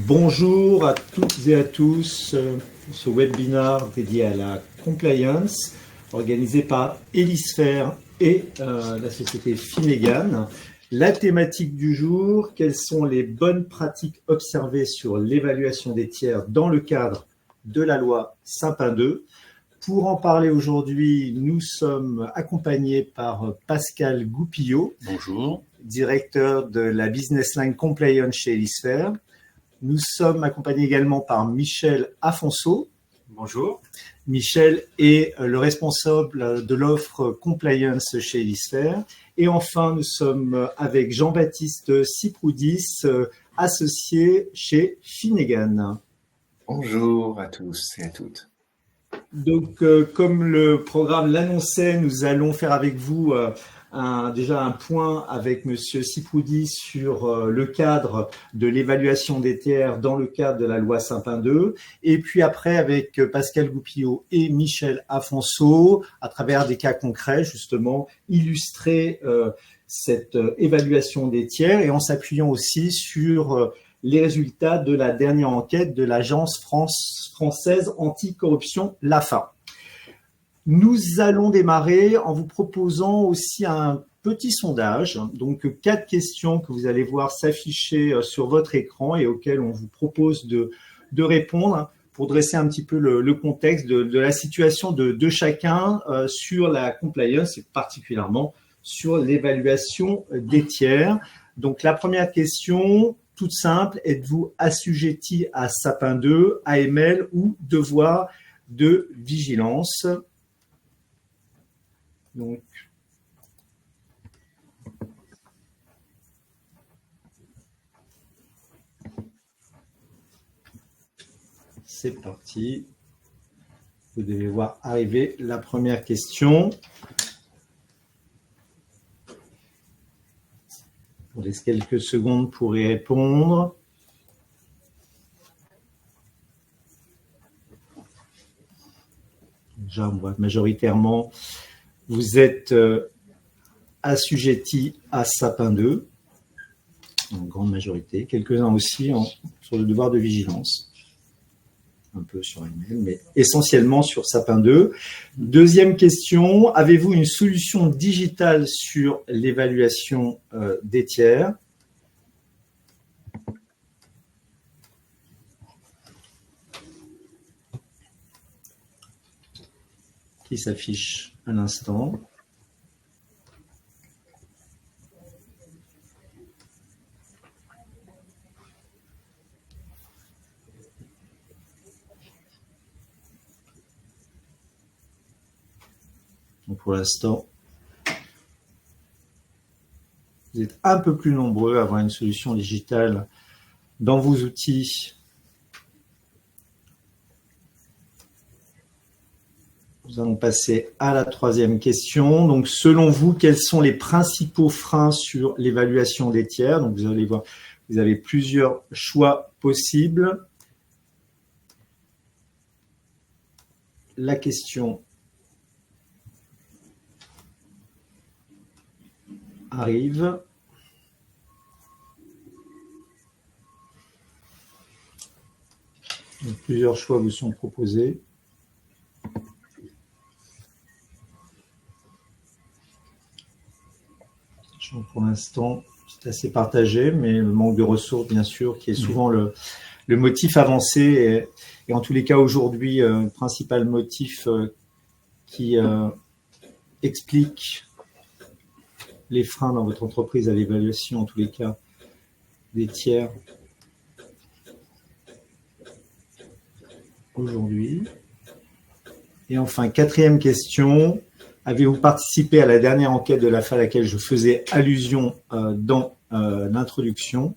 Bonjour à toutes et à tous pour ce webinaire dédié à la compliance organisé par Elisphère et la société Finegan. La thématique du jour, quelles sont les bonnes pratiques observées sur l'évaluation des tiers dans le cadre de la loi Sapin 2. Pour en parler aujourd'hui, nous sommes accompagnés par Pascal Goupillot. Bonjour. Directeur de la Business Line Compliance chez Elisphère. Nous sommes accompagnés également par Michel Afonso. Bonjour. Michel est le responsable de l'offre Compliance chez Elisphère. Et enfin, nous sommes avec Jean-Baptiste Siproudis, associé chez Finegan. Bonjour à tous et à toutes. Donc, comme le programme l'annonçait, nous allons faire avec vous déjà un point avec Monsieur Siproudis sur le cadre de l'évaluation des tiers dans le cadre de la loi Sapin 2. Et puis après, avec Pascal Goupillot et Michel Afonso, à travers des cas concrets, justement, illustrer cette évaluation des tiers et en s'appuyant aussi sur les résultats de la dernière enquête de l'Agence française anticorruption, l'AFA. Nous allons démarrer en vous proposant aussi un petit sondage, donc 4 questions que vous allez voir s'afficher sur votre écran et auxquelles on vous propose de répondre pour dresser un petit peu le contexte de la situation de chacun sur la compliance et particulièrement sur l'évaluation des tiers. Donc la première question, toute simple, êtes-vous assujetti à Sapin 2, AML ou devoir de vigilance? Donc, c'est parti. Vous devez voir arriver la première question. On laisse quelques secondes pour y répondre. Déjà, on voit majoritairement, vous êtes assujetti à Sapin 2, en grande majorité. Quelques-uns aussi sur le devoir de vigilance. Un peu sur email, mais essentiellement sur Sapin 2. Deuxième question, avez-vous une solution digitale sur l'évaluation des tiers? Qui s'affiche à l'instant. Donc pour l'instant, vous êtes un peu plus nombreux à avoir une solution digitale dans vos outils. Nous allons passer à la troisième question. Donc, selon vous, quels sont les principaux freins sur l'évaluation des tiers? Donc, vous allez voir, vous avez plusieurs choix possibles. La question arrive. Donc, plusieurs choix vous sont proposés. Pour l'instant, c'est assez partagé, mais le manque de ressources, bien sûr, qui est souvent le motif avancé et en tous les cas aujourd'hui, le principal motif qui explique les freins dans votre entreprise à l'évaluation, en tous les cas, des tiers aujourd'hui. Et enfin, quatrième question. Avez-vous participé à la dernière enquête de l'AFA à laquelle je faisais allusion dans l'introduction?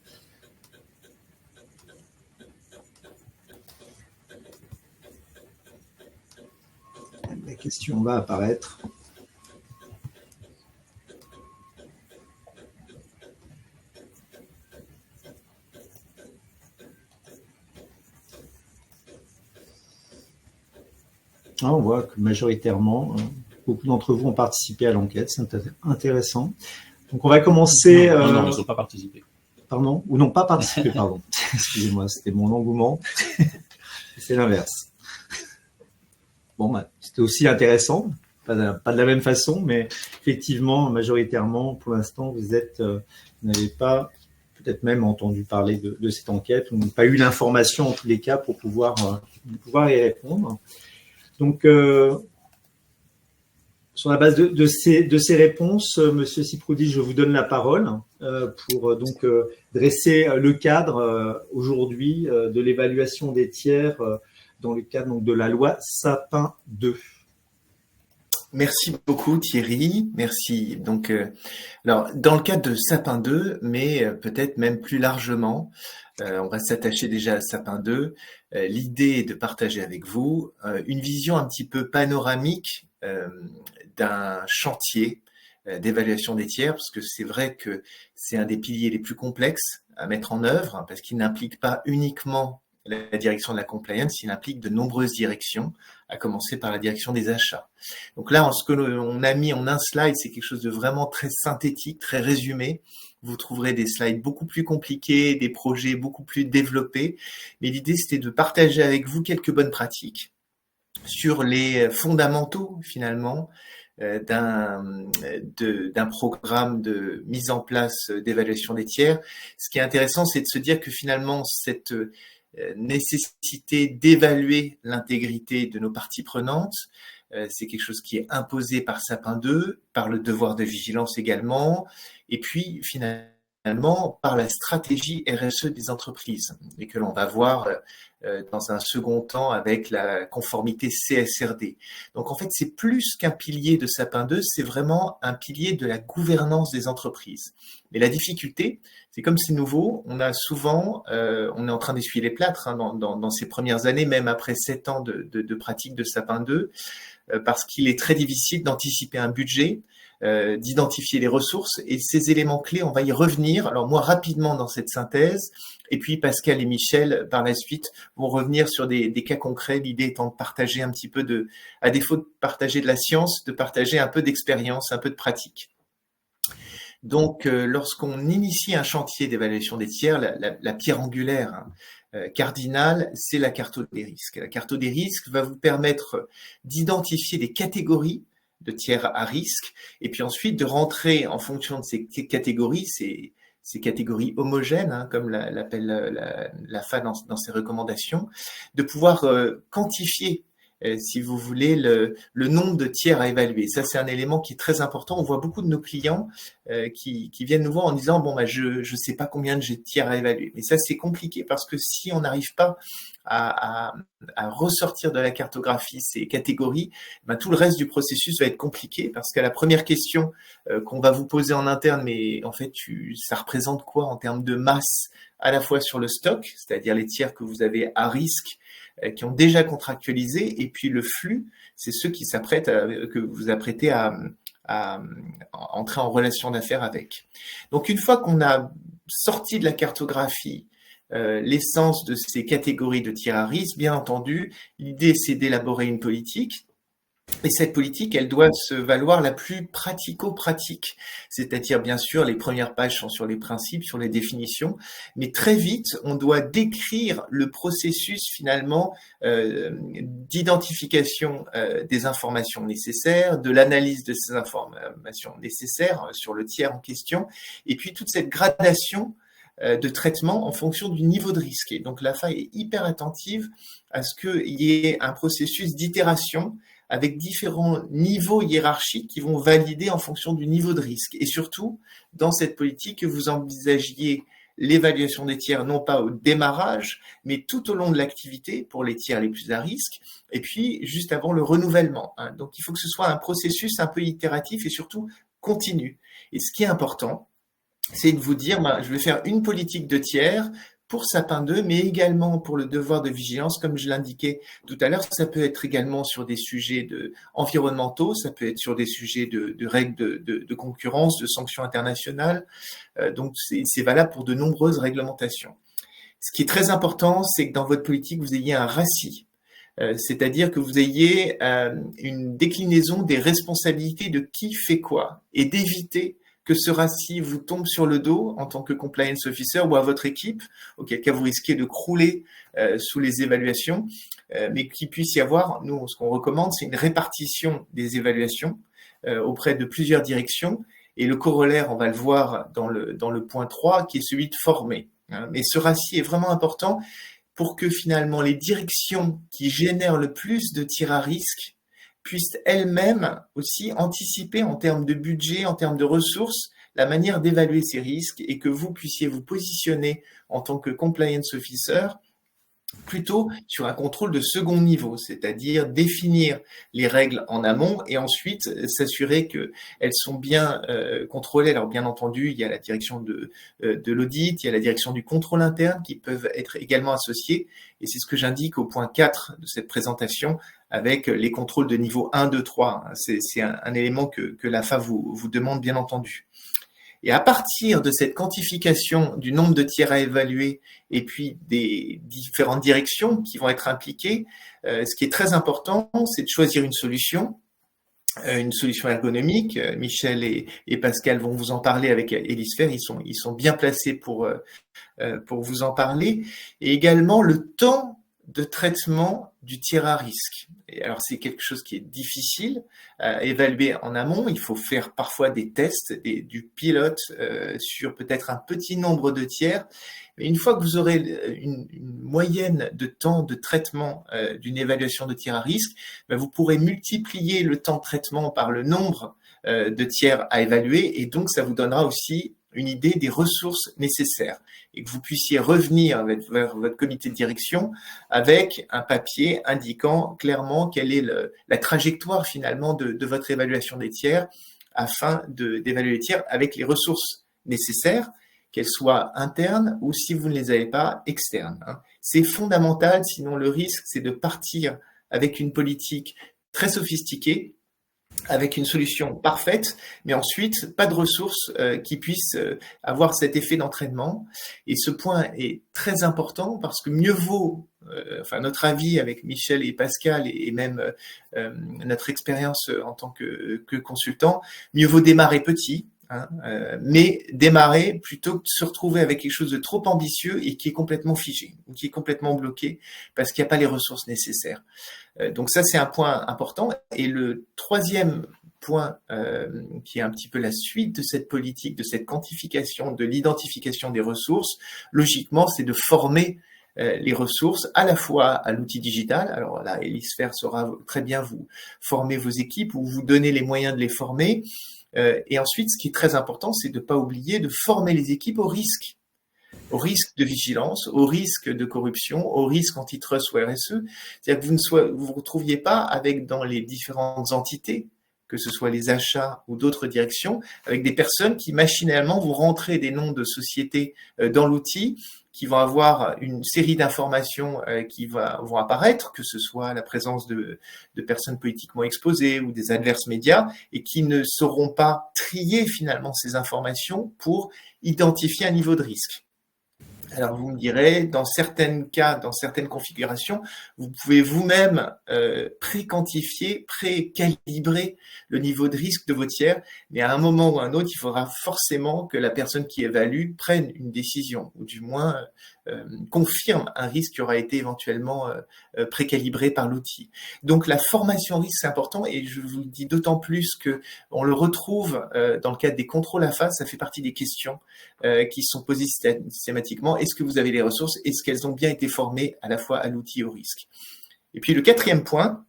La question va apparaître. On voit que majoritairement, beaucoup d'entre vous ont participé à l'enquête, c'est intéressant. Donc on va commencer… Non, ils n'ont pas participé. Pardon? Ou n'ont pas participé, pardon. Excusez-moi, c'était mon engouement. C'est l'inverse. Bon, c'était aussi intéressant, pas de la même façon, mais effectivement, majoritairement, pour l'instant, vous n'avez pas peut-être même entendu parler de cette enquête, ou pas eu l'information en tous les cas pour pouvoir y répondre. Donc, sur la base de ces réponses, Monsieur Siproudi, je vous donne la parole pour donc dresser le cadre aujourd'hui de l'évaluation des tiers dans le cadre donc, de la loi Sapin 2. Merci beaucoup Thierry, merci. Donc, alors dans le cadre de Sapin 2, mais peut-être même plus largement, on va s'attacher déjà à Sapin 2. L'idée est de partager avec vous une vision un petit peu panoramique d'un chantier d'évaluation des tiers, parce que c'est vrai que c'est un des piliers les plus complexes à mettre en œuvre, hein, parce qu'il n'implique pas uniquement la direction de la compliance, il implique de nombreuses directions, à commencer par la direction des achats. Donc là, ce que on a mis en un slide, c'est quelque chose de vraiment très synthétique, très résumé. Vous trouverez des slides beaucoup plus compliqués, des projets beaucoup plus développés. Mais l'idée, c'était de partager avec vous quelques bonnes pratiques sur les fondamentaux, finalement, d'un programme de mise en place d'évaluation des tiers. Ce qui est intéressant, c'est de se dire que finalement, cette nécessité d'évaluer l'intégrité de nos parties prenantes, c'est quelque chose qui est imposé par Sapin 2, par le devoir de vigilance également, et puis finalement par la stratégie RSE des entreprises, et que l'on va voir dans un second temps avec la conformité CSRD. Donc en fait, c'est plus qu'un pilier de Sapin 2, c'est vraiment un pilier de la gouvernance des entreprises. Mais la difficulté, c'est comme c'est nouveau, on a souvent, on est en train d'essuyer les plâtres hein, dans ces premières années, même après 7 ans de pratique de Sapin 2, parce qu'il est très difficile d'anticiper un budget, d'identifier les ressources, et ces éléments clés, on va y revenir. Alors moi, rapidement dans cette synthèse, et puis Pascal et Michel, par la suite, vont revenir sur des cas concrets, l'idée étant de partager un petit peu à défaut de partager de la science, de partager un peu d'expérience, un peu de pratique. Donc, lorsqu'on initie un chantier d'évaluation des tiers, la pierre angulaire cardinale, c'est la carte des risques. La carte des risques va vous permettre d'identifier des catégories de tiers à risque, et puis ensuite de rentrer en fonction de ces catégories, ces catégories homogènes, hein, comme l'appelle la FA dans ses recommandations, de pouvoir quantifier si vous voulez, le nombre de tiers à évaluer. Ça, c'est un élément qui est très important. On voit beaucoup de nos clients qui viennent nous voir en disant « Bon, bah, je sais pas combien de tiers à évaluer ». Mais ça, c'est compliqué parce que si on n'arrive pas à ressortir de la cartographie ces catégories, ben, tout le reste du processus va être compliqué parce qu'à la première question qu'on va vous poser en interne, mais en fait, ça représente quoi en termes de masse à la fois sur le stock, c'est-à-dire les tiers que vous avez à risque, qui ont déjà contractualisé, et puis le flux, c'est ceux qui que vous apprêtez à entrer en relation d'affaires avec. Donc une fois qu'on a sorti de la cartographie l'essence de ces catégories de tiers à risque, bien entendu, l'idée c'est d'élaborer une politique. Et cette politique, elle doit se valoir la plus pratico-pratique. C'est-à-dire, bien sûr, les premières pages sont sur les principes, sur les définitions, mais très vite, on doit décrire le processus, finalement, d'identification des informations nécessaires, de l'analyse de ces informations nécessaires sur le tiers en question, et puis toute cette gradation de traitement en fonction du niveau de risque. Et donc, l'AFA est hyper attentive à ce qu'il y ait un processus d'itération avec différents niveaux hiérarchiques qui vont valider en fonction du niveau de risque. Et surtout, dans cette politique, que vous envisagiez l'évaluation des tiers, non pas au démarrage, mais tout au long de l'activité pour les tiers les plus à risque, et puis juste avant le renouvellement. Donc, il faut que ce soit un processus un peu itératif et surtout continu. Et ce qui est important, c'est de vous dire, je vais faire une politique de tiers pour Sapin 2, mais également pour le devoir de vigilance, comme je l'indiquais tout à l'heure. Ça peut être également sur des sujets environnementaux, ça peut être sur des sujets de règles de concurrence, de sanctions internationales. Donc, c'est valable pour de nombreuses réglementations. Ce qui est très important, c'est que dans votre politique, vous ayez un RACI, c'est-à-dire que vous ayez une déclinaison des responsabilités de qui fait quoi, et d'éviter que ce RACI vous tombe sur le dos en tant que compliance officer ou à votre équipe, auquel cas vous risquez de crouler sous les évaluations, mais qu'il puisse y avoir, nous, ce qu'on recommande, c'est une répartition des évaluations auprès de plusieurs directions. Et le corollaire, on va le voir dans le point 3, qui est celui de former. Mais ce RACI est vraiment important pour que finalement les directions qui génèrent le plus de tirs à risque puissent elles-mêmes aussi anticiper en termes de budget, en termes de ressources, la manière d'évaluer ces risques et que vous puissiez vous positionner en tant que compliance officer plutôt sur un contrôle de second niveau, c'est-à-dire définir les règles en amont et ensuite s'assurer qu'elles sont bien contrôlées. Alors bien entendu, il y a la direction de l'audit, il y a la direction du contrôle interne qui peuvent être également associées et c'est ce que j'indique au point 4 de cette présentation avec les contrôles de niveau 1, 2, 3. C'est un élément que l'AFA vous demande bien entendu. Et à partir de cette quantification du nombre de tiers à évaluer et puis des différentes directions qui vont être impliquées, ce qui est très important, c'est de choisir une solution ergonomique. Michel et Pascal vont vous en parler avec Elisphère, ils sont bien placés pour vous en parler. Et également le temps de traitement du tir à risque. Et alors c'est quelque chose qui est difficile à évaluer en amont. Il faut faire parfois des tests, du pilote sur peut-être un petit nombre de tiers. Mais une fois que vous aurez une moyenne de temps de traitement d'une évaluation de tir à risque, ben vous pourrez multiplier le temps de traitement par le nombre de tiers à évaluer et donc ça vous donnera aussi une idée des ressources nécessaires et que vous puissiez revenir vers votre comité de direction avec un papier indiquant clairement quelle est la trajectoire finalement de votre évaluation des tiers afin d'évaluer les tiers avec les ressources nécessaires, qu'elles soient internes ou si vous ne les avez pas, externes. C'est fondamental, sinon le risque c'est de partir avec une politique très sophistiquée avec une solution parfaite, mais ensuite pas de ressources qui puissent avoir cet effet d'entraînement. Et ce point est très important parce que mieux vaut, notre avis avec Michel et Pascal et même notre expérience en tant que consultant, mieux vaut démarrer petit. Mais démarrer plutôt que de se retrouver avec quelque chose de trop ambitieux et qui est complètement figé, ou qui est complètement bloqué parce qu'il n'y a pas les ressources nécessaires. Donc ça, c'est un point important. Et le troisième point qui est un petit peu la suite de cette politique, de cette quantification, de l'identification des ressources, logiquement, c'est de former les ressources à la fois à l'outil digital. Alors là, Elisphère saura très bien vous former vos équipes ou vous donner les moyens de les former. Et ensuite, ce qui est très important, c'est de ne pas oublier de former les équipes au risque de vigilance, au risque de corruption, au risque antitrust ou RSE. C'est-à-dire que vous vous retrouviez pas avec dans les différentes entités, que ce soit les achats ou d'autres directions, avec des personnes qui machinalement vont rentrer des noms de sociétés dans l'outil, qui vont avoir une série d'informations qui vont apparaître, que ce soit la présence de personnes politiquement exposées ou des adverses médias, et qui ne sauront pas trier finalement ces informations pour identifier un niveau de risque. Alors vous me direz, dans certains cas, dans certaines configurations, vous pouvez vous-même pré-quantifier, pré-calibrer le niveau de risque de vos tiers, mais à un moment ou à un autre, il faudra forcément que la personne qui évalue prenne une décision, ou du moins confirme un risque qui aura été éventuellement précalibré par l'outil. Donc la formation risque, c'est important, et je vous le dis d'autant plus que on le retrouve dans le cadre des contrôles AFA, ça fait partie des questions qui sont posées systématiquement. Est-ce que vous avez les ressources? Est-ce qu'elles ont bien été formées à la fois à l'outil et au risque? Et puis le quatrième point,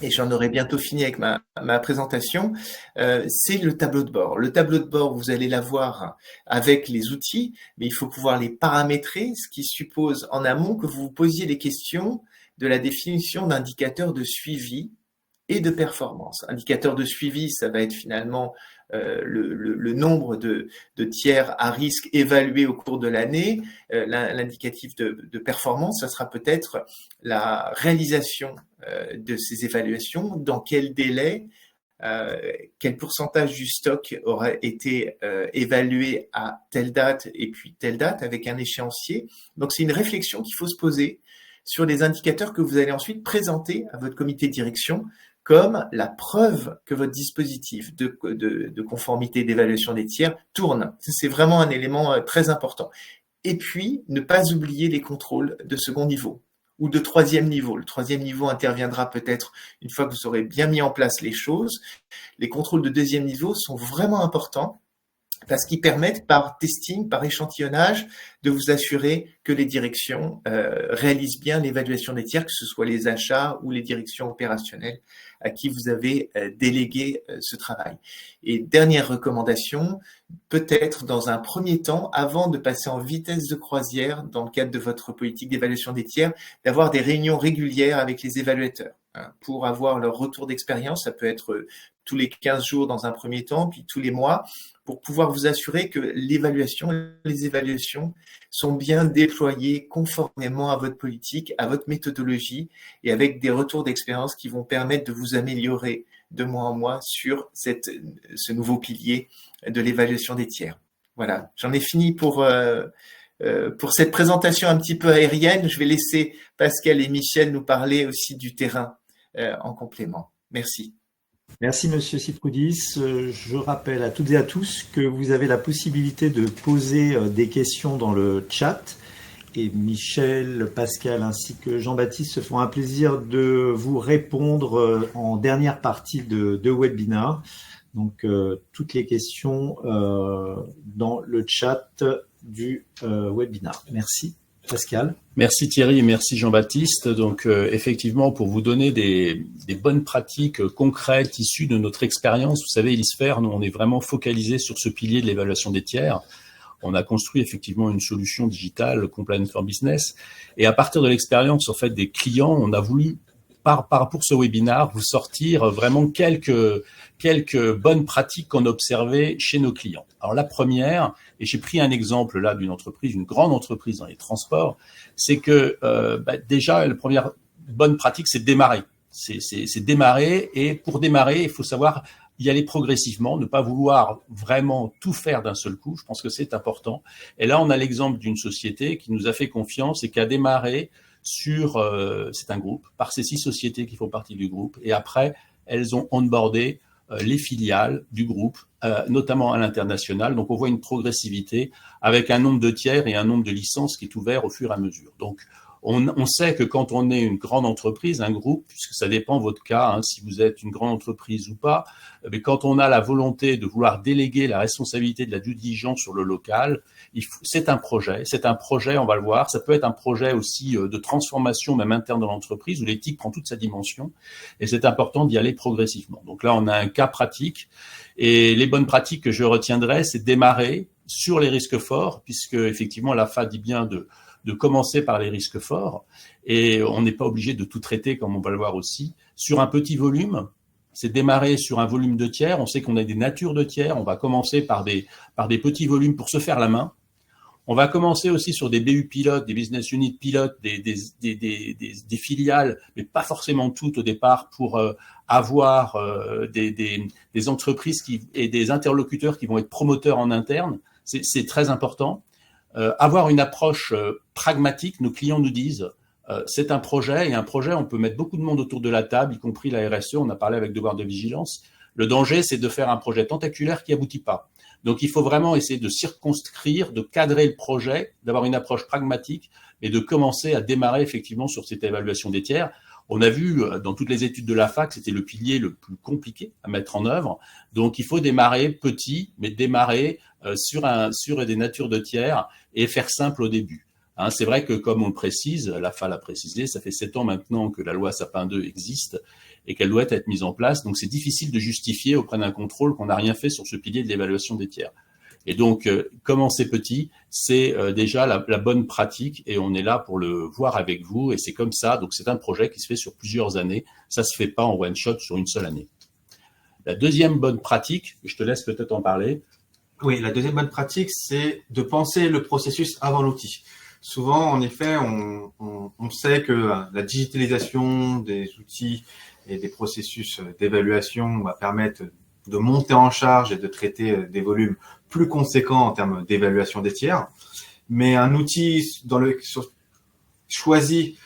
et j'en aurai bientôt fini avec ma présentation, c'est le tableau de bord. Le tableau de bord, vous allez l'avoir avec les outils, mais il faut pouvoir les paramétrer, ce qui suppose en amont que vous vous posiez les questions de la définition d'indicateurs de suivi et de performance. Indicateur de suivi, ça va être finalement le nombre de tiers à risque évalués au cours de l'année. L'indicatif de performance, ça sera peut-être la réalisation de ces évaluations, dans quel délai, quel pourcentage du stock aurait été évalué à telle date et puis telle date avec un échéancier. Donc c'est une réflexion qu'il faut se poser sur les indicateurs que vous allez ensuite présenter à votre comité de direction comme la preuve que votre dispositif de conformité d'évaluation des tiers tourne. C'est vraiment un élément très important. Et puis, ne pas oublier les contrôles de second niveau ou de troisième niveau. Le troisième niveau interviendra peut-être une fois que vous aurez bien mis en place les choses. Les contrôles de deuxième niveau sont vraiment importants parce qu'ils permettent par testing, par échantillonnage, de vous assurer que les directions réalisent bien l'évaluation des tiers, que ce soit les achats ou les directions opérationnelles à qui vous avez délégué ce travail. Et dernière recommandation, peut-être dans un premier temps, avant de passer en vitesse de croisière dans le cadre de votre politique d'évaluation des tiers, d'avoir des réunions régulières avec les évaluateurs pour avoir leur retour d'expérience. Ça peut être tous les 15 jours dans un premier temps, puis tous les mois, pour pouvoir vous assurer que les évaluations sont bien déployées conformément à votre politique, à votre méthodologie et avec des retours d'expérience qui vont permettre de vous améliorer de mois en mois sur ce nouveau pilier de l'évaluation des tiers. Voilà, j'en ai fini pour cette présentation un petit peu aérienne. Je vais laisser Pascal et Michel nous parler aussi du terrain en complément. Merci. Merci Monsieur Siproudis. Je rappelle à toutes et à tous que vous avez la possibilité de poser des questions dans le chat et Michel, Pascal ainsi que Jean-Baptiste se font un plaisir de vous répondre en dernière partie de webinaire. Donc toutes les questions dans le chat du webinaire. Merci. Pascal. Merci Thierry et merci Jean-Baptiste. Donc effectivement, pour vous donner des bonnes pratiques concrètes issues de notre expérience, vous savez, Elisphère, nous on est vraiment focalisé sur ce pilier de l'évaluation des tiers. On a construit effectivement une solution digitale Compliance for Business et à partir de l'expérience en fait des clients, on a voulu pour ce webinaire vous sortir vraiment quelques bonnes pratiques qu'on a observées chez nos clients. Alors la première, et j'ai pris un exemple là d'une entreprise, une grande entreprise dans les transports, c'est que déjà la première bonne pratique, c'est de démarrer. C'est démarrer et pour démarrer, il faut savoir y aller progressivement, ne pas vouloir vraiment tout faire d'un seul coup. Je pense que c'est important. Et là, on a l'exemple d'une société qui nous a fait confiance et qui a démarré c'est un groupe, par ces 6 sociétés qui font partie du groupe. Et après, elles ont onboardé les filiales du groupe, notamment à l'international. Donc, on voit une progressivité avec un nombre de tiers et un nombre de licences qui est ouvert au fur et à mesure. Donc, on sait que quand on est une grande entreprise, un groupe, puisque ça dépend de votre cas, si vous êtes une grande entreprise ou pas, mais quand on a la volonté de vouloir déléguer la responsabilité de la due diligence sur le local, c'est un projet, on va le voir. Ça peut être un projet aussi de transformation même interne de l'entreprise où l'éthique prend toute sa dimension et c'est important d'y aller progressivement. Donc là, on a un cas pratique et les bonnes pratiques que je retiendrai, c'est démarrer sur les risques forts puisque effectivement l'AFA dit bien de commencer par les risques forts et on n'est pas obligé de tout traiter comme on va le voir aussi. Sur un petit volume, c'est démarrer sur un volume de tiers. On sait qu'on a des natures de tiers. On va commencer par des petits volumes pour se faire la main. On va commencer aussi sur des BU pilotes, des business unit pilotes, des filiales, mais pas forcément toutes au départ pour avoir des entreprises et des interlocuteurs qui vont être promoteurs en interne. C'est très important. Avoir une approche pragmatique, nos clients nous disent c'est un projet, et un projet, on peut mettre beaucoup de monde autour de la table, y compris la RSE, on a parlé avec devoir de vigilance. Le danger, c'est de faire un projet tentaculaire qui aboutit pas. Donc, il faut vraiment essayer de circonscrire, de cadrer le projet, d'avoir une approche pragmatique, et de commencer à démarrer effectivement sur cette évaluation des tiers. On a vu dans toutes les études de la fac, c'était le pilier le plus compliqué à mettre en œuvre. Donc, il faut démarrer petit, mais démarrer sur des natures de tiers et faire simple au début. C'est vrai que, comme on le précise, l'AFA l'a précisé, ça fait 7 ans maintenant que la loi Sapin 2 existe et qu'elle doit être mise en place. Donc, c'est difficile de justifier auprès d'un contrôle qu'on n'a rien fait sur ce pilier de l'évaluation des tiers. Et donc, commencer petit, c'est déjà la bonne pratique et on est là pour le voir avec vous et c'est comme ça. Donc, c'est un projet qui se fait sur plusieurs années. Ça se fait pas en one shot sur une seule année. La deuxième bonne pratique, je te laisse peut-être en parler. Oui, la deuxième bonne pratique, c'est de penser le processus avant l'outil. Souvent, en effet, on sait que la digitalisation des outils et des processus d'évaluation va permettre de monter en charge et de traiter des volumes plus conséquents en termes d'évaluation des tiers. Mais un outil choisi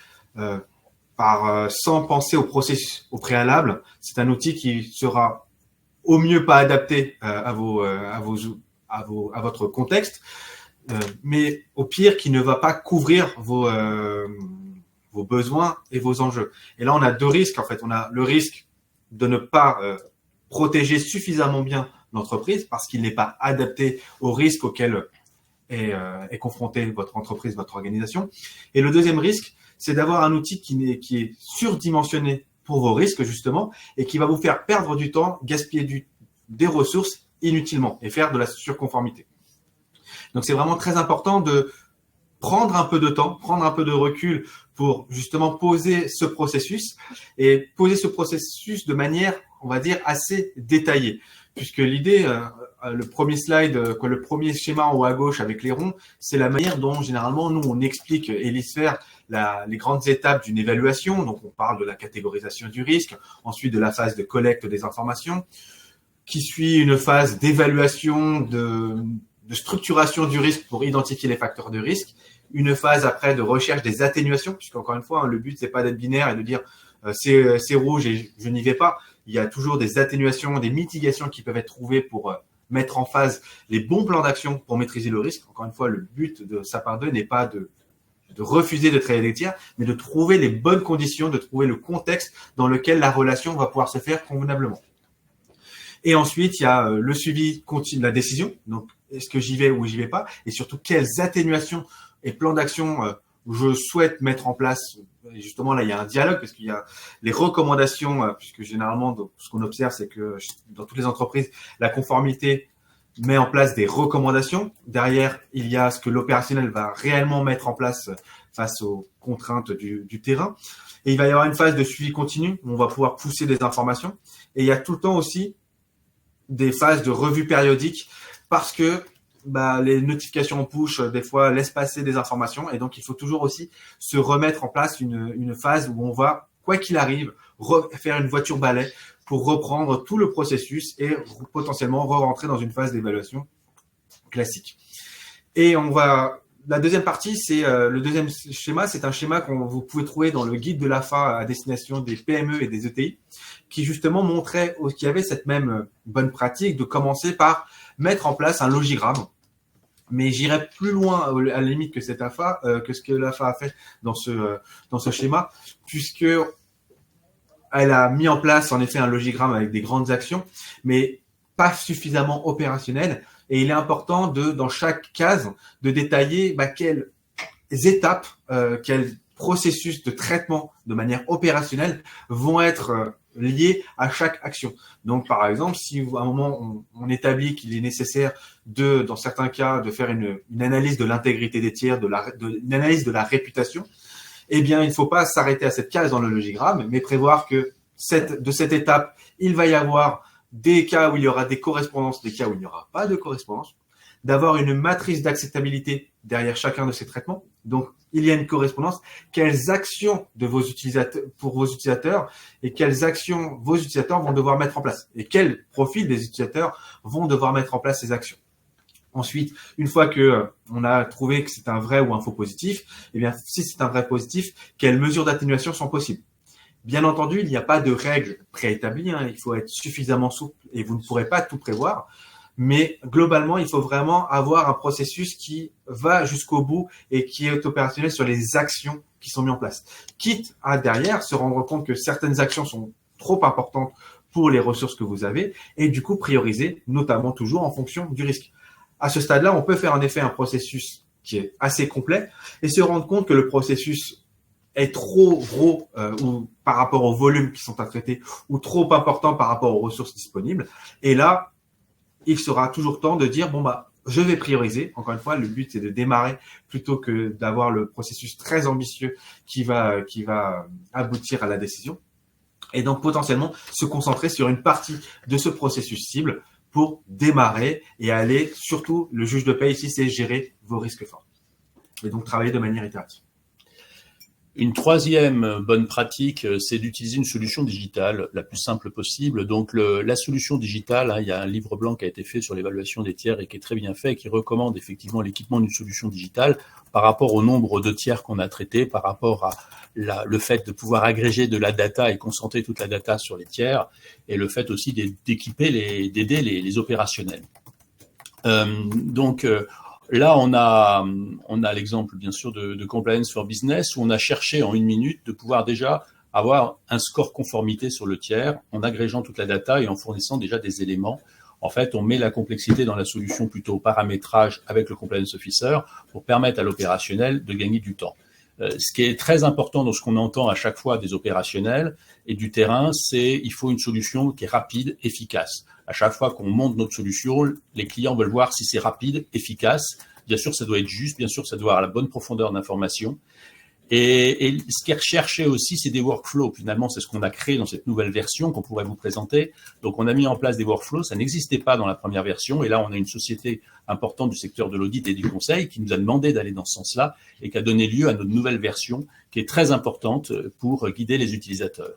sans penser au processus au préalable. C'est un outil qui sera au mieux pas adapté à votre contexte, mais au pire qui ne va pas couvrir vos besoins et vos enjeux. Et là, on a deux risques en fait. On a le risque de ne pas protéger suffisamment bien l'entreprise parce qu'il n'est pas adapté aux risques auxquels est confrontée votre entreprise, votre organisation. Et le deuxième risque, c'est d'avoir un outil qui est surdimensionné pour vos risques justement et qui va vous faire perdre du temps, gaspiller des ressources inutilement et faire de la surconformité. Donc c'est vraiment très important de prendre un peu de temps, prendre un peu de recul pour justement poser ce processus et poser ce processus de manière, on va dire, assez détaillée. Puisque l'idée, le premier slide, le premier schéma en haut à gauche avec les ronds, c'est la manière dont généralement nous on explique Elisphère les grandes étapes d'une évaluation. Donc on parle de la catégorisation du risque, ensuite de la phase de collecte des informations, qui suit une phase d'évaluation, de structuration du risque pour identifier les facteurs de risque, une phase après de recherche des atténuations, puisqu'encore une fois, le but c'est pas d'être binaire et de dire c'est rouge et je n'y vais pas. Il y a toujours des atténuations, des mitigations qui peuvent être trouvées pour mettre en phase les bons plans d'action pour maîtriser le risque. Encore une fois, le but de Sapin 2 n'est pas de refuser de travailler avec des tiers, mais de trouver les bonnes conditions, de trouver le contexte dans lequel la relation va pouvoir se faire convenablement. Et ensuite, il y a le suivi continu de la décision. Donc, est-ce que j'y vais ou j'y vais pas? Et surtout, quelles atténuations et plans d'action je souhaite mettre en place. Et justement, là, il y a un dialogue parce qu'il y a les recommandations, puisque généralement, donc, ce qu'on observe, c'est que dans toutes les entreprises, la conformité met en place des recommandations. Derrière, il y a ce que l'opérationnel va réellement mettre en place face aux contraintes du terrain. Et il va y avoir une phase de suivi continu où on va pouvoir pousser des informations. Et il y a tout le temps aussi des phases de revue périodique parce que les notifications en push, des fois, laissent passer des informations. Et donc, il faut toujours aussi se remettre en place une phase où on va, quoi qu'il arrive, faire une voiture balai pour reprendre tout le processus et potentiellement re-rentrer dans une phase d'évaluation classique. Et la deuxième partie, c'est le deuxième schéma. C'est un schéma vous pouvez trouver dans le guide de l'AFA à destination des PME et des ETI, qui justement montrait qu'il y avait cette même bonne pratique de commencer par mettre en place un logigramme. Mais j'irai plus loin à la limite que cette AFA, que ce que l'AFA a fait dans ce schéma, puisque elle a mis en place en effet un logigramme avec des grandes actions, mais pas suffisamment opérationnel. Et il est important dans chaque case, de détailler quelles étapes, quels processus de traitement de manière opérationnelle vont être liés à chaque action. Donc, par exemple, si à un moment on établit qu'il est nécessaire dans certains cas, de faire une analyse de l'intégrité des tiers, une analyse de la réputation, eh bien, il ne faut pas s'arrêter à cette case dans le logigramme, mais prévoir que de cette étape, il va y avoir des cas où il y aura des correspondances, des cas où il n'y aura pas de correspondance, d'avoir une matrice d'acceptabilité derrière chacun de ces traitements. Donc, il y a une correspondance. Quelles actions pour vos utilisateurs et quelles actions vos utilisateurs vont devoir mettre en place et quel profil des utilisateurs vont devoir mettre en place ces actions. Ensuite, une fois que on a trouvé que c'est un vrai ou un faux positif, eh bien, si c'est un vrai positif, quelles mesures d'atténuation sont possibles? Bien entendu, il n'y a pas de règles préétablies. Il faut être suffisamment souple et vous ne pourrez pas tout prévoir. Mais globalement, il faut vraiment avoir un processus qui va jusqu'au bout et qui est opérationnel sur les actions qui sont mises en place. Quitte à derrière se rendre compte que certaines actions sont trop importantes pour les ressources que vous avez et du coup prioriser, notamment toujours en fonction du risque. À ce stade-là, on peut faire en effet un processus qui est assez complet et se rendre compte que le processus est trop gros ou par rapport aux volumes qui sont à traiter ou trop important par rapport aux ressources disponibles. Et là, il sera toujours temps de dire je vais prioriser. Encore une fois, le but c'est de démarrer plutôt que d'avoir le processus très ambitieux qui va aboutir à la décision. Et donc potentiellement se concentrer sur une partie de ce processus cible pour démarrer et aller, surtout le juge de paix ici, c'est gérer vos risques forts. Et donc travailler de manière itérative. Une troisième bonne pratique, c'est d'utiliser une solution digitale la plus simple possible. Donc la solution digitale, il y a un livre blanc qui a été fait sur l'évaluation des tiers et qui est très bien fait, qui recommande effectivement l'équipement d'une solution digitale par rapport au nombre de tiers qu'on a traités, par rapport à le fait de pouvoir agréger de la data et concentrer toute la data sur les tiers, et le fait aussi d'équiper, d'aider les opérationnels. Là, on a l'exemple, bien sûr, de Compliance for Business, où on a cherché en 1 minute de pouvoir déjà avoir un score conformité sur le tiers, en agrégeant toute la data et en fournissant déjà des éléments. En fait, on met la complexité dans la solution plutôt au paramétrage avec le Compliance Officer pour permettre à l'opérationnel de gagner du temps. Ce qui est très important dans ce qu'on entend à chaque fois des opérationnels et du terrain, c'est il faut une solution qui est rapide, efficace. À chaque fois qu'on monte notre solution, les clients veulent voir si c'est rapide, efficace. Bien sûr, ça doit être juste. Bien sûr, ça doit avoir la bonne profondeur d'information. Et ce qui est recherché aussi, c'est des workflows. Finalement, c'est ce qu'on a créé dans cette nouvelle version qu'on pourrait vous présenter. Donc, on a mis en place des workflows. Ça n'existait pas dans la première version. Et là, on a une société importante du secteur de l'audit et du conseil qui nous a demandé d'aller dans ce sens-là et qui a donné lieu à notre nouvelle version qui est très importante pour guider les utilisateurs.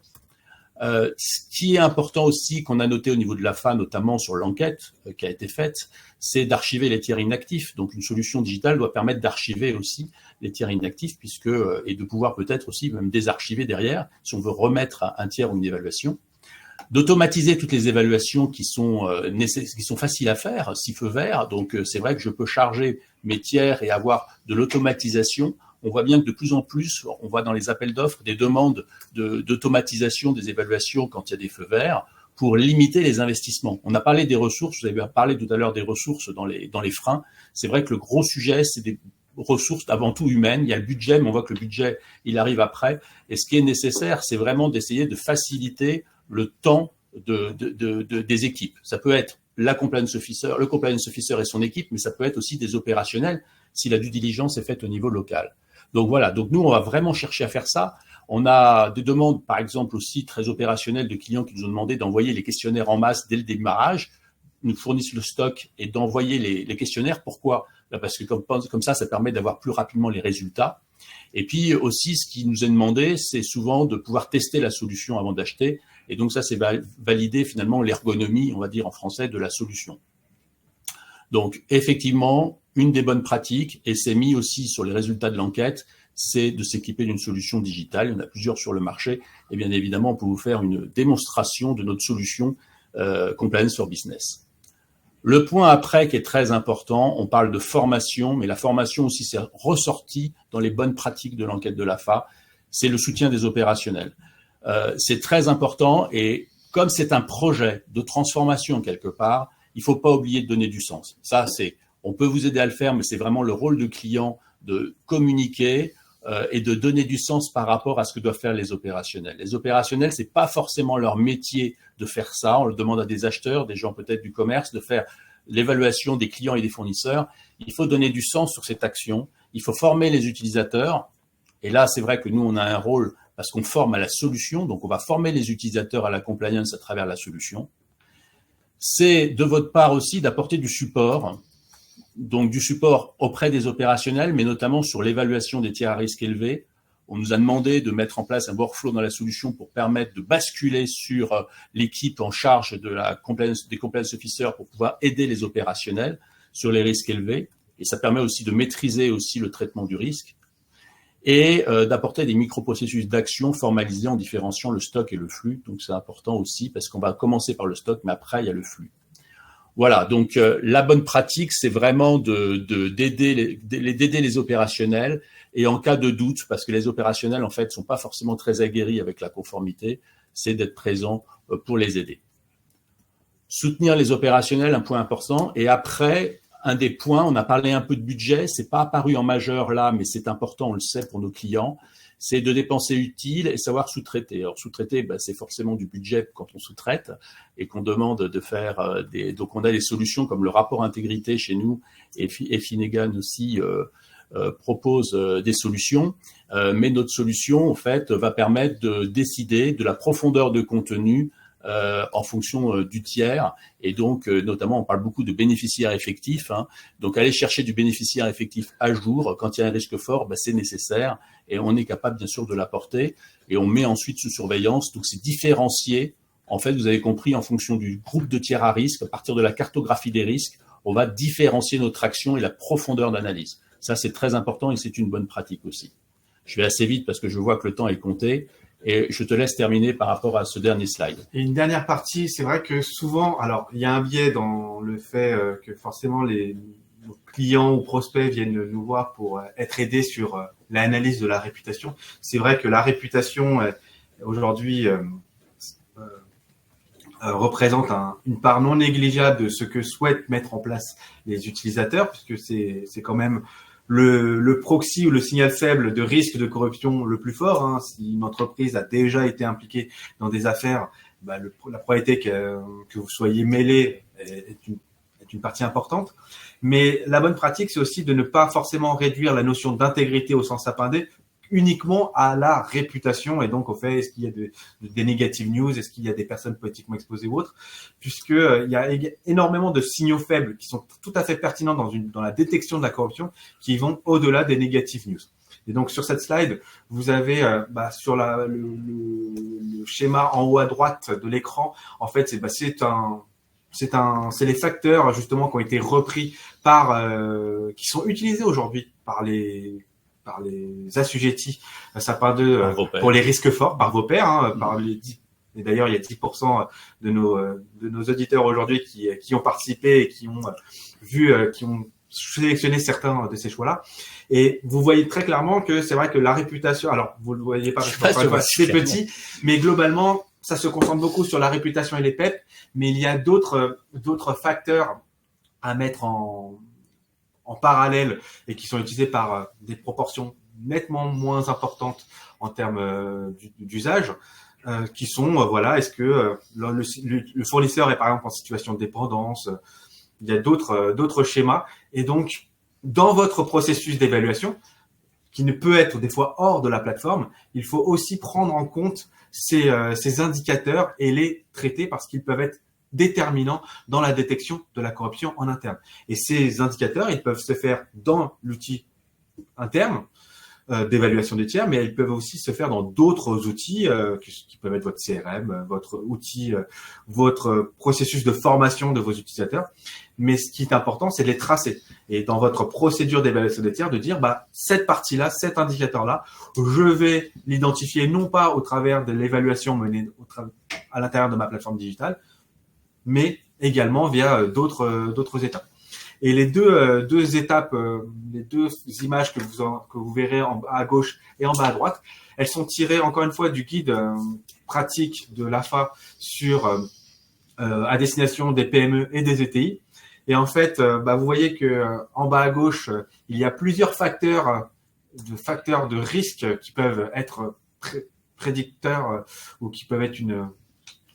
Ce qui est important aussi, qu'on a noté au niveau de l'AFA, notamment sur l'enquête qui a été faite, c'est d'archiver les tiers inactifs. Donc, une solution digitale doit permettre d'archiver aussi les tiers inactifs, et de pouvoir peut-être aussi même désarchiver derrière, si on veut remettre un tiers ou une évaluation. D'automatiser toutes les évaluations qui sont faciles à faire, si feu vert. Donc, c'est vrai que je peux charger mes tiers et avoir de l'automatisation. On voit bien que de plus en plus, on voit dans les appels d'offres des demandes d'automatisation des évaluations quand il y a des feux verts pour limiter les investissements. On a parlé des ressources, vous avez parlé tout à l'heure des ressources dans les freins. C'est vrai que le gros sujet, c'est des ressources avant tout humaines. Il y a le budget, mais on voit que le budget, il arrive après. Et ce qui est nécessaire, c'est vraiment d'essayer de faciliter le temps des équipes. Ça peut être le compliance officer et son équipe, mais ça peut être aussi des opérationnels si la due diligence est faite au niveau local. Donc voilà, donc nous, on va vraiment chercher à faire ça. On a des demandes, par exemple, aussi très opérationnelles de clients qui nous ont demandé d'envoyer les questionnaires en masse dès le démarrage, nous fournissent le stock et d'envoyer les questionnaires. Pourquoi ? Parce que comme ça permet d'avoir plus rapidement les résultats. Et puis aussi, ce qui nous est demandé, c'est souvent de pouvoir tester la solution avant d'acheter. Et donc ça, c'est valider finalement l'ergonomie, on va dire en français, de la solution. Donc effectivement, une des bonnes pratiques, et c'est mis aussi sur les résultats de l'enquête, c'est de s'équiper d'une solution digitale. Il y en a plusieurs sur le marché. Et bien évidemment, on peut vous faire une démonstration de notre solution Compliance for Business. Le point après qui est très important, on parle de formation, mais la formation aussi c'est ressorti dans les bonnes pratiques de l'enquête de l'AFA, c'est le soutien des opérationnels. C'est très important et comme c'est un projet de transformation quelque part, il ne faut pas oublier de donner du sens. Ça, on peut vous aider à le faire, mais c'est vraiment le rôle du client de communiquer et de donner du sens par rapport à ce que doivent faire les opérationnels. Les opérationnels, c'est pas forcément leur métier de faire ça. On le demande à des acheteurs, des gens peut-être du commerce, de faire l'évaluation des clients et des fournisseurs. Il faut donner du sens sur cette action. Il faut former les utilisateurs. Et là, c'est vrai que nous, on a un rôle parce qu'on forme à la solution. Donc, on va former les utilisateurs à la compliance à travers la solution. C'est de votre part aussi d'apporter du support. Donc, du support auprès des opérationnels, mais notamment sur l'évaluation des tiers à risque élevé. On nous a demandé de mettre en place un workflow dans la solution pour permettre de basculer sur l'équipe en charge de des compliance officers pour pouvoir aider les opérationnels sur les risques élevés. Et ça permet aussi de maîtriser aussi le traitement du risque et d'apporter des microprocessus d'action formalisés en différenciant le stock et le flux. Donc, c'est important aussi parce qu'on va commencer par le stock, mais après, il y a le flux. Voilà, donc la bonne pratique, c'est vraiment d'aider les opérationnels et en cas de doute, parce que les opérationnels, en fait, sont pas forcément très aguerris avec la conformité, c'est d'être présent pour les aider. Soutenir les opérationnels, un point important. Et après, un des points, on a parlé un peu de budget, c'est pas apparu en majeur là, mais c'est important, on le sait pour nos clients, c'est de dépenser utile et savoir sous-traiter. Alors, sous-traiter, c'est forcément du budget quand on sous-traite et qu'on demande de faire donc on a des solutions comme le rapport intégrité chez nous et Finnegan aussi propose des solutions. Mais notre solution, en fait, va permettre de décider de la profondeur de contenu en fonction du tiers. Et donc, notamment, on parle beaucoup de bénéficiaires effectifs. Donc, aller chercher du bénéficiaire effectif à jour, quand il y a un risque fort, c'est nécessaire. Et on est capable, bien sûr, de l'apporter. Et on met ensuite sous surveillance. Donc, c'est différencié. En fait, vous avez compris, en fonction du groupe de tiers à risque, à partir de la cartographie des risques, on va différencier notre action et la profondeur d'analyse. Ça, c'est très important et c'est une bonne pratique aussi. Je vais assez vite parce que je vois que le temps est compté. Et je te laisse terminer par rapport à ce dernier slide. Et une dernière partie, c'est vrai que souvent, alors il y a un biais dans le fait que forcément nos clients ou prospects viennent nous voir pour être aidés sur l'analyse de la réputation. C'est vrai que la réputation aujourd'hui représente une part non négligeable de ce que souhaitent mettre en place les utilisateurs, puisque c'est quand même le proxy ou le signal faible de risque de corruption le plus fort. Si une entreprise a déjà été impliquée dans des affaires, la probabilité que vous soyez mêlé est une partie importante. Mais la bonne pratique, c'est aussi de ne pas forcément réduire la notion d'intégrité au sens sapin D uniquement à la réputation et donc au fait est-ce qu'il y a des negative news, est-ce qu'il y a des personnes politiquement exposées ou autres, puisque il y a énormément de signaux faibles qui sont tout à fait pertinents dans la détection de la corruption qui vont au-delà des negative news. Et donc sur cette slide, vous avez sur le schéma en haut à droite de l'écran, en fait c'est les facteurs justement qui ont été repris qui sont utilisés aujourd'hui par les assujettis sapin 2 pour les risques forts par vos pairs, et d'ailleurs il y a 10% de nos auditeurs aujourd'hui qui ont participé et qui ont sélectionné certains de ces choix-là. Et vous voyez très clairement que c'est vrai que la réputation, alors vous le voyez pas parce que c'est petit, mais globalement ça se concentre beaucoup sur la réputation et les PEP, mais il y a d'autres facteurs à mettre en parallèle et qui sont utilisés par des proportions nettement moins importantes en termes d'usage, qui sont est-ce que le fournisseur est par exemple en situation de dépendance, il y a d'autres schémas, et donc dans votre processus d'évaluation qui ne peut être des fois hors de la plateforme, il faut aussi prendre en compte ces indicateurs et les traiter parce qu'ils peuvent être déterminants dans la détection de la corruption en interne. Et ces indicateurs, ils peuvent se faire dans l'outil interne d'évaluation des tiers, mais ils peuvent aussi se faire dans d'autres outils qui peuvent être votre CRM, votre outil, votre processus de formation de vos utilisateurs. Mais ce qui est important, c'est de les tracer. Et dans votre procédure d'évaluation des tiers, de dire, cette partie-là, cet indicateur-là, je vais l'identifier non pas au travers de l'évaluation menée à l'intérieur de ma plateforme digitale, mais également via d'autres étapes. Et les deux étapes, les deux images que vous verrez à gauche et en bas à droite, elles sont tirées encore une fois du guide pratique de l'AFA à destination des PME et des ETI. Et en fait, vous voyez que en bas à gauche, il y a plusieurs facteurs de risque qui peuvent être prédicteurs ou qui peuvent être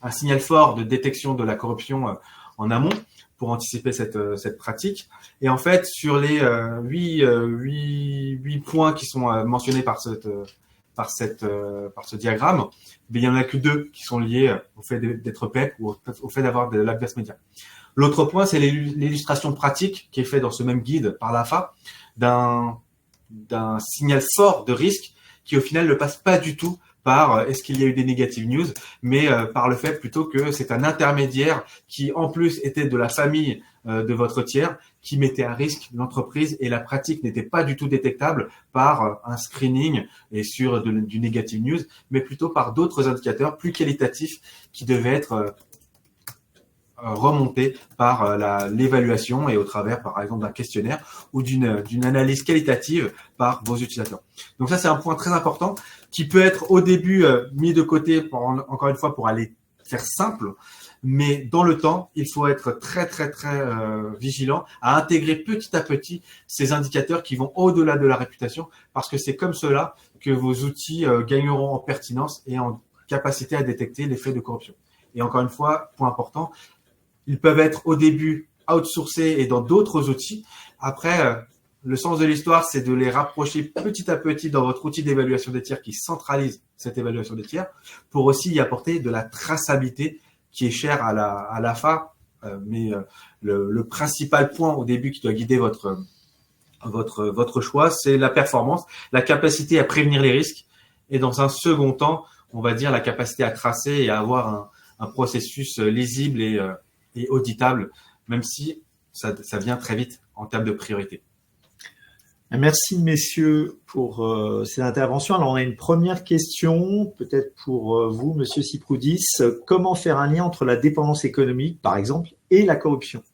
un signal fort de détection de la corruption en amont pour anticiper cette pratique. Et en fait, sur les 8 points qui sont mentionnés par ce diagramme, il n'y en a que 2 qui sont liés au fait d'être PEP ou au fait d'avoir de l'adverse média. L'autre point, c'est l'illustration pratique qui est faite dans ce même guide par l'AFA d'un signal fort de risque qui au final ne passe pas du tout par est-ce qu'il y a eu des negative news, mais par le fait plutôt que c'est un intermédiaire qui en plus était de la famille de votre tiers qui mettait à risque l'entreprise et la pratique n'était pas du tout détectable par un screening et sur du negative news, mais plutôt par d'autres indicateurs plus qualitatifs qui devaient être remontés par l'évaluation et au travers par exemple d'un questionnaire ou d'une analyse qualitative par vos utilisateurs. Donc ça c'est un point très important qui peut être au début mis de côté encore une fois pour aller faire simple, mais dans le temps il faut être très très très vigilant à intégrer petit à petit ces indicateurs qui vont au-delà de la réputation parce que c'est comme cela que vos outils gagneront en pertinence et en capacité à détecter les faits de corruption. Et encore une fois, point important, ils peuvent être au début outsourcés et dans d'autres outils. Après, le sens de l'histoire, c'est de les rapprocher petit à petit dans votre outil d'évaluation des tiers qui centralise cette évaluation des tiers pour aussi y apporter de la traçabilité qui est cher à la fin, mais le principal point au début qui doit guider votre choix, c'est la performance, la capacité à prévenir les risques, et dans un second temps, on va dire la capacité à tracer et à avoir un processus lisible et auditable, même si ça vient très vite en termes de priorité. Merci messieurs pour ces interventions. Alors on a une première question, peut-être pour vous, monsieur Siproudis. Comment faire un lien entre la dépendance économique, par exemple, et la corruption?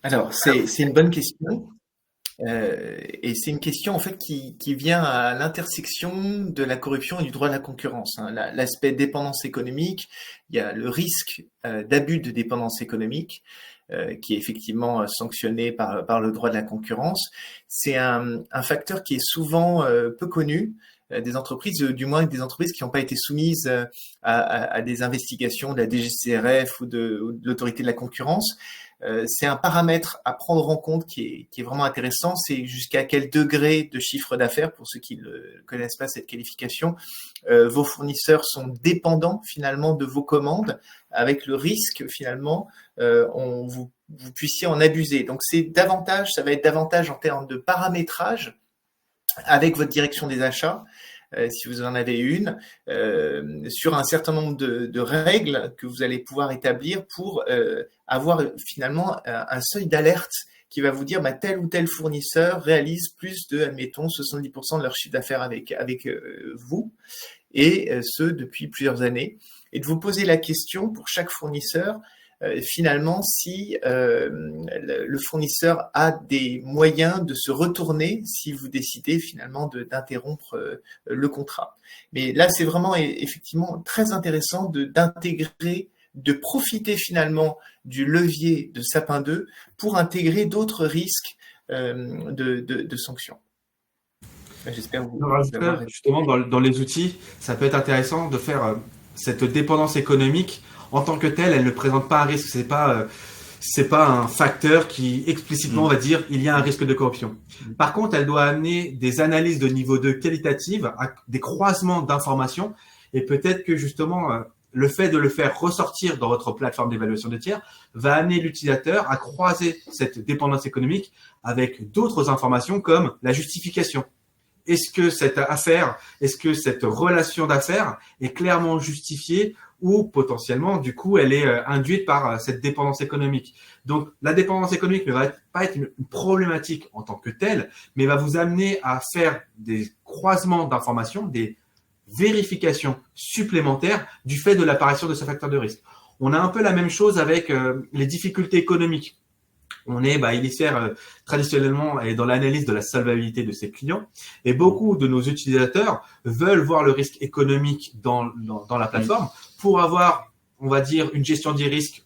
Alors, c'est une bonne question. Et c'est une question en fait qui vient à l'intersection de la corruption et du droit de la concurrence. L'aspect dépendance économique, il y a le risque d'abus de dépendance économique qui est effectivement sanctionné par le droit de la concurrence. C'est un facteur qui est souvent peu connu des entreprises, du moins des entreprises qui n'ont pas été soumises à des investigations de la DGCCRF ou de l'autorité de la concurrence. C'est un paramètre à prendre en compte qui est vraiment intéressant. C'est jusqu'à quel degré de chiffre d'affaires, pour ceux qui ne connaissent pas cette qualification, vos fournisseurs sont dépendants finalement de vos commandes, avec le risque finalement vous puissiez en abuser. Donc ça va être davantage en termes de paramétrage avec votre direction des achats, si vous en avez une, sur un certain nombre de règles que vous allez pouvoir établir pour avoir finalement un seuil d'alerte qui va vous dire tel ou tel fournisseur réalise plus de, admettons, 70% de leur chiffre d'affaires avec vous, et ce depuis plusieurs années, et de vous poser la question pour chaque fournisseur, finalement, si le fournisseur a des moyens de se retourner si vous décidez finalement d'interrompre le contrat. Mais là, c'est vraiment effectivement très intéressant d'intégrer, de profiter finalement du levier de Sapin 2 pour intégrer d'autres risques de sanctions. J'espère vous avoir... Justement, dans les outils, ça peut être intéressant de faire cette dépendance économique. En tant que telle, elle ne présente pas un risque. C'est pas un facteur qui explicitement va dire il y a un risque de corruption. Par contre, elle doit amener des analyses de niveau 2 qualitatives, des croisements d'informations, et peut-être que justement le fait de le faire ressortir dans votre plateforme d'évaluation des tiers va amener l'utilisateur à croiser cette dépendance économique avec d'autres informations comme la justification. Est-ce que cette relation d'affaires est clairement justifiée ou potentiellement, du coup, elle est induite par cette dépendance économique. Donc, la dépendance économique ne va pas être une problématique en tant que telle, mais va vous amener à faire des croisements d'informations, des vérifications supplémentaires du fait de l'apparition de ce facteur de risque. On a un peu la même chose avec les difficultés économiques. On est traditionnellement dans l'analyse de la solvabilité de ses clients, et beaucoup de nos utilisateurs veulent voir le risque économique dans la plateforme pour avoir, on va dire, une gestion des risques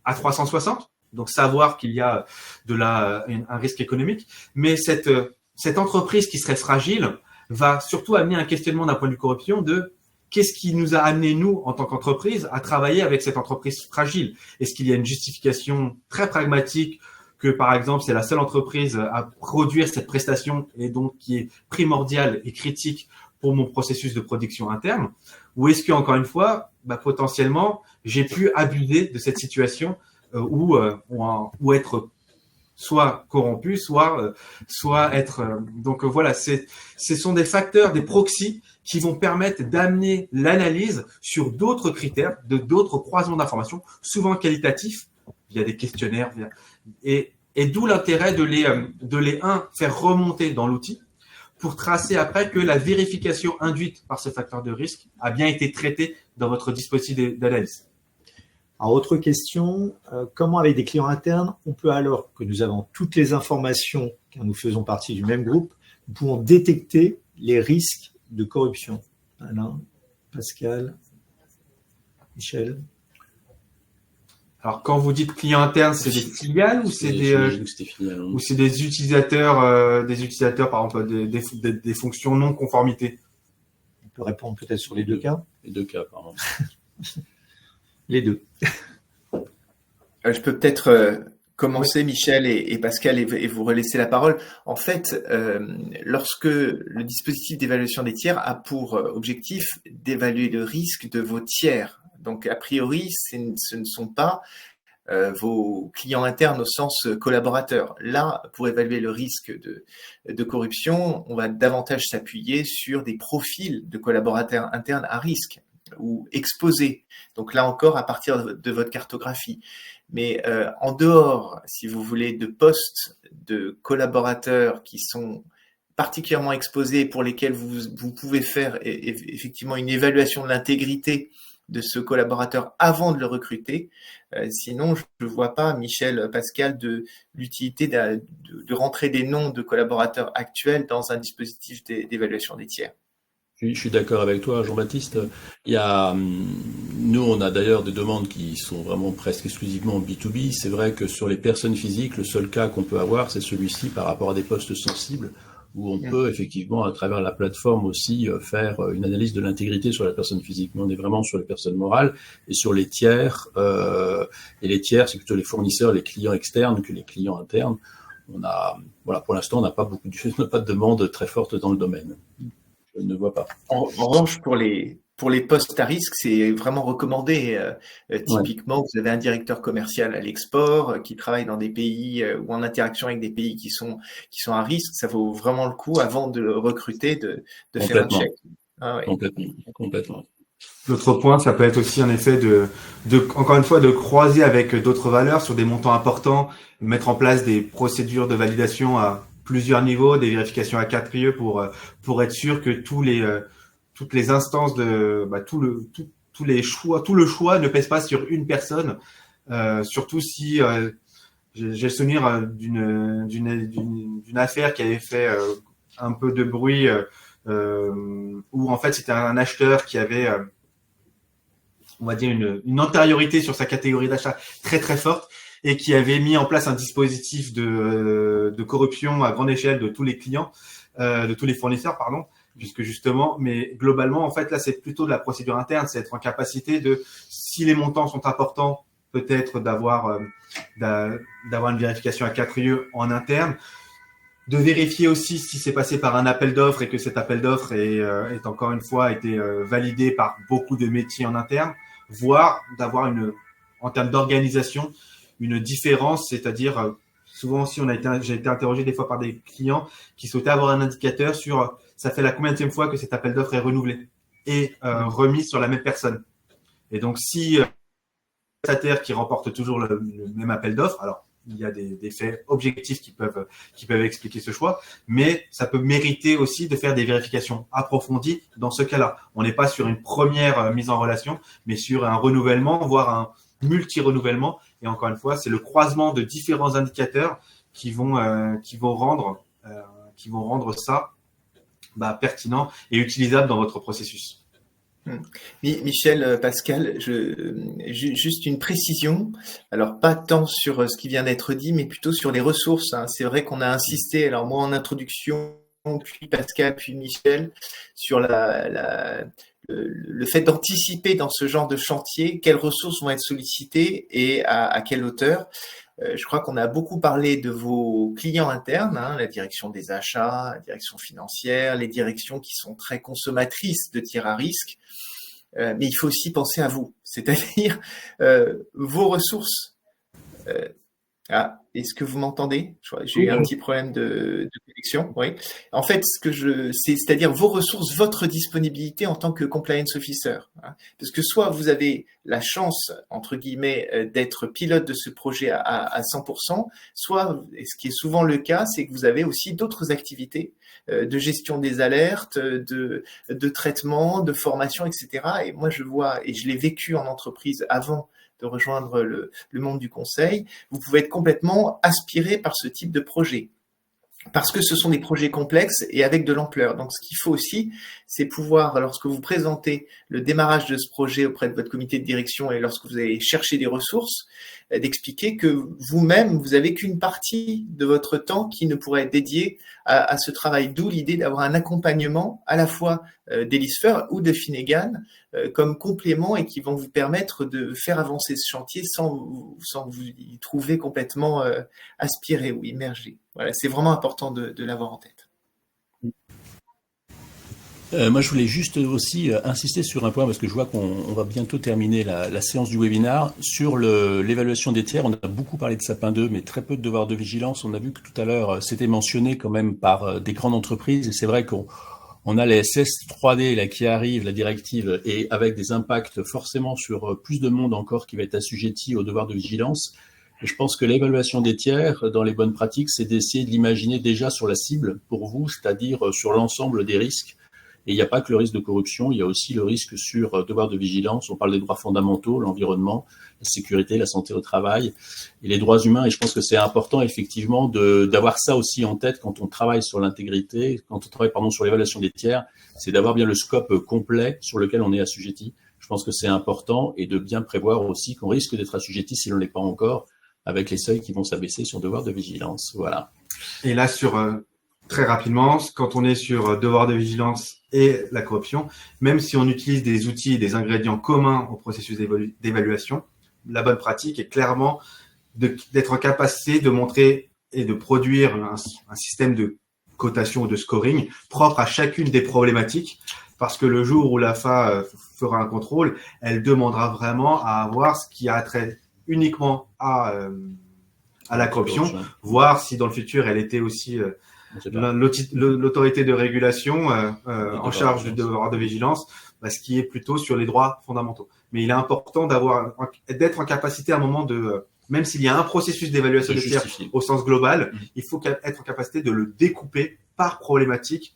à 360, donc savoir qu'il y a un risque économique. Mais cette entreprise qui serait fragile va surtout amener un questionnement d'un point de vue corruption de qu'est-ce qui nous a amené, nous, en tant qu'entreprise, à travailler avec cette entreprise fragile? Est-ce qu'il y a une justification très pragmatique que, par exemple, c'est la seule entreprise à produire cette prestation et donc qui est primordiale et critique pour mon processus de production interne? Ou est-ce que, encore une fois, potentiellement, j'ai pu abuser de cette situation ou être soit corrompu, soit être… donc voilà, ce sont des facteurs, des proxys qui vont permettre d'amener l'analyse sur d'autres critères, d'autres croisements d'informations, souvent qualitatifs, via des questionnaires, et d'où l'intérêt de les faire remonter dans l'outil pour tracer après que la vérification induite par ce facteur de risque a bien été traitée dans votre dispositif d'analyse. Alors, autre question, comment avec des clients internes, on peut, alors que nous avons toutes les informations, car nous faisons partie du même groupe, nous pouvons détecter les risques de corruption? Alain, Pascal, Michel? Alors, quand vous dites client interne, c'est des filiales ou c'est des utilisateurs, par exemple, des fonctions non conformité? On peut répondre peut-être sur les deux cas. Les deux cas, pardon. Les deux. Je peux peut-être commencer, Michel et Pascal, et vous relaisser la parole. En fait, lorsque le dispositif d'évaluation des tiers a pour objectif d'évaluer le risque de vos tiers, Donc, a priori, ce ne sont pas vos clients internes au sens collaborateur. Là, pour évaluer le risque de corruption, on va davantage s'appuyer sur des profils de collaborateurs internes à risque ou exposés. Donc là encore, à partir de votre cartographie. Mais en dehors, si vous voulez, de postes de collaborateurs qui sont particulièrement exposés, pour lesquels vous pouvez faire effectivement une évaluation de l'intégrité de ce collaborateur avant de le recruter. Sinon, je ne vois pas, Michel, Pascal, l'utilité de rentrer des noms de collaborateurs actuels dans un dispositif d'évaluation des tiers. Je suis d'accord avec toi, Jean-Baptiste. Nous, on a d'ailleurs des demandes qui sont vraiment presque exclusivement B2B. C'est vrai que sur les personnes physiques, le seul cas qu'on peut avoir, c'est celui-ci par rapport à des postes sensibles, où on peut effectivement, à travers la plateforme aussi, faire une analyse de l'intégrité sur la personne physique. Mais on est vraiment sur les personnes morales et sur les tiers. Et les tiers, c'est plutôt les fournisseurs, les clients externes que les clients internes. Pour l'instant, on n'a pas pas de demande très forte dans le domaine. Je ne vois pas. En revanche, pour les postes à risque, c'est vraiment recommandé. Typiquement, vous avez un directeur commercial à l'export qui travaille dans des pays ou en interaction avec des pays qui sont à risque. Ça vaut vraiment le coup, avant de le recruter, de faire un check. Ah ouais. Complètement. L'autre point, ça peut être aussi en effet encore une fois, de croiser avec d'autres valeurs sur des montants importants, mettre en place des procédures de validation à plusieurs niveaux, des vérifications à 4 pour être sûr que toutes les instances tout le choix ne pèse pas sur une personne, surtout si j'ai le souvenir d'une affaire qui avait fait un peu de bruit, où en fait c'était un acheteur qui avait on va dire une antériorité sur sa catégorie d'achat très très forte, et qui avait mis en place un dispositif de corruption à grande échelle de tous les clients, de tous les fournisseurs, pardon, puisque justement, mais globalement, en fait, là, c'est plutôt de la procédure interne, c'est être en capacité si les montants sont importants, peut-être d'avoir une vérification à 4 yeux en interne, de vérifier aussi si c'est passé par un appel d'offres et que cet appel d'offres est encore une fois été validé par beaucoup de métiers en interne, voire d'avoir en termes d'organisation, une différence, c'est-à-dire souvent aussi j'ai été interrogé des fois par des clients qui souhaitaient avoir un indicateur sur ça fait la combienième fois que cet appel d'offres est renouvelé et remis sur la même personne. Et donc si prestataire qui remporte toujours le même appel d'offres, alors il y a des faits objectifs qui peuvent expliquer ce choix, mais ça peut mériter aussi de faire des vérifications approfondies dans ce cas-là. On n'est pas sur une première mise en relation, mais sur un renouvellement, voire un multi-renouvellement. Et encore une fois, c'est le croisement de différents indicateurs qui vont rendre ça pertinent et utilisable dans votre processus. Michel, Pascal, juste une précision. Alors, pas tant sur ce qui vient d'être dit, mais plutôt sur les ressources. C'est vrai qu'on a insisté, alors moi en introduction, puis Pascal, puis Michel, sur le fait d'anticiper dans ce genre de chantier quelles ressources vont être sollicitées et à quelle hauteur. Je crois qu'on a beaucoup parlé de vos clients internes, la direction des achats, la direction financière, les directions qui sont très consommatrices de tiers à risque. Mais il faut aussi penser à vous, c'est-à-dire vos ressources. Est-ce que vous m'entendez? J'ai eu un petit problème de connexion. Oui. En fait, c'est-à-dire vos ressources, votre disponibilité en tant que compliance officer. Parce que soit vous avez la chance, entre guillemets, d'être pilote de ce projet à 100%, soit, et ce qui est souvent le cas, c'est que vous avez aussi d'autres activités de gestion des alertes, de traitement, de formation, etc. Et moi, je vois, et je l'ai vécu en entreprise avant de rejoindre le monde du conseil, vous pouvez être complètement aspiré par ce type de projet. Parce que ce sont des projets complexes et avec de l'ampleur. Donc, ce qu'il faut aussi, c'est pouvoir, lorsque vous présentez le démarrage de ce projet auprès de votre comité de direction et lorsque vous allez chercher des ressources, d'expliquer que vous-même, vous avez qu'une partie de votre temps qui ne pourrait être dédiée à ce travail. D'où l'idée d'avoir un accompagnement à la fois d'Elisfer ou de Finnegan comme complément et qui vont vous permettre de faire avancer ce chantier sans vous y trouver complètement aspiré ou immergé. Voilà, c'est vraiment important de l'avoir en tête. Moi, je voulais juste aussi insister sur un point, parce que je vois qu'on va bientôt terminer la séance du webinaire. Sur l'évaluation des tiers, on a beaucoup parlé de Sapin 2, mais très peu de devoirs de vigilance. On a vu que tout à l'heure, c'était mentionné quand même par des grandes entreprises, et c'est vrai qu'on a les SS 3D là, qui arrivent, la directive, et avec des impacts forcément sur plus de monde encore qui va être assujetti aux devoirs de vigilance. Et je pense que l'évaluation des tiers dans les bonnes pratiques, c'est d'essayer de l'imaginer déjà sur la cible pour vous, c'est-à-dire sur l'ensemble des risques. Et il n'y a pas que le risque de corruption, il y a aussi le risque sur devoir de vigilance. On parle des droits fondamentaux, l'environnement, la sécurité, la santé au travail et les droits humains. Et je pense que c'est important effectivement d'avoir ça aussi en tête quand on travaille sur l'intégrité, quand on travaille sur l'évaluation des tiers, c'est d'avoir bien le scope complet sur lequel on est assujetti. Je pense que c'est important et de bien prévoir aussi qu'on risque d'être assujetti si l'on n'est pas encore, avec les seuils qui vont s'abaisser sur devoir de vigilance. Voilà. Et là, très rapidement, quand on est sur devoir de vigilance et la corruption, même si on utilise des outils, des ingrédients communs au processus d'évaluation, la bonne pratique est clairement d'être en capacité de montrer et de produire un système de cotation ou de scoring propre à chacune des problématiques, parce que le jour où l'AFA fera un contrôle, elle demandera vraiment à avoir ce qui a trait uniquement à la corruption, voir si dans le futur elle était aussi l'autorité de régulation en charge du devoir de vigilance, ce qui est plutôt sur les droits fondamentaux. Mais il est important d'être en capacité à un moment même s'il y a un processus d'évaluation des tiers au sens global, il faut être en capacité de le découper par problématique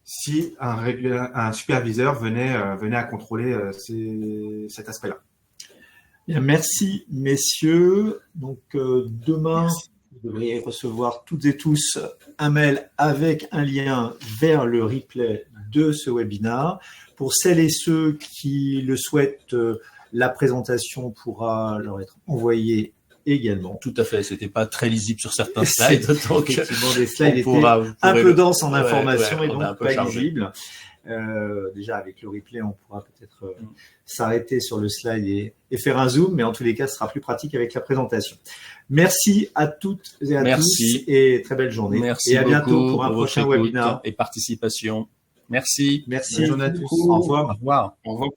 si un superviseur venait à contrôler cet aspect-là. Bien, merci messieurs. Donc demain, vous devriez recevoir toutes et tous un mail avec un lien vers le replay de ce webinaire. Pour celles et ceux qui le souhaitent, la présentation pourra leur être envoyée également. Tout à fait, c'était pas très lisible sur certains slides. Donc, effectivement, les slides étaient un peu denses en information et donc pas lisibles. Déjà avec le replay, on pourra peut-être s'arrêter sur le slide et faire un zoom, mais en tous les cas, ce sera plus pratique avec la présentation. Merci à toutes et à tous et très belle journée. Merci et à bientôt pour un votre prochain webinaire et participation. Merci. Merci. Bonne journée à tous. Au revoir. Au revoir. Au revoir.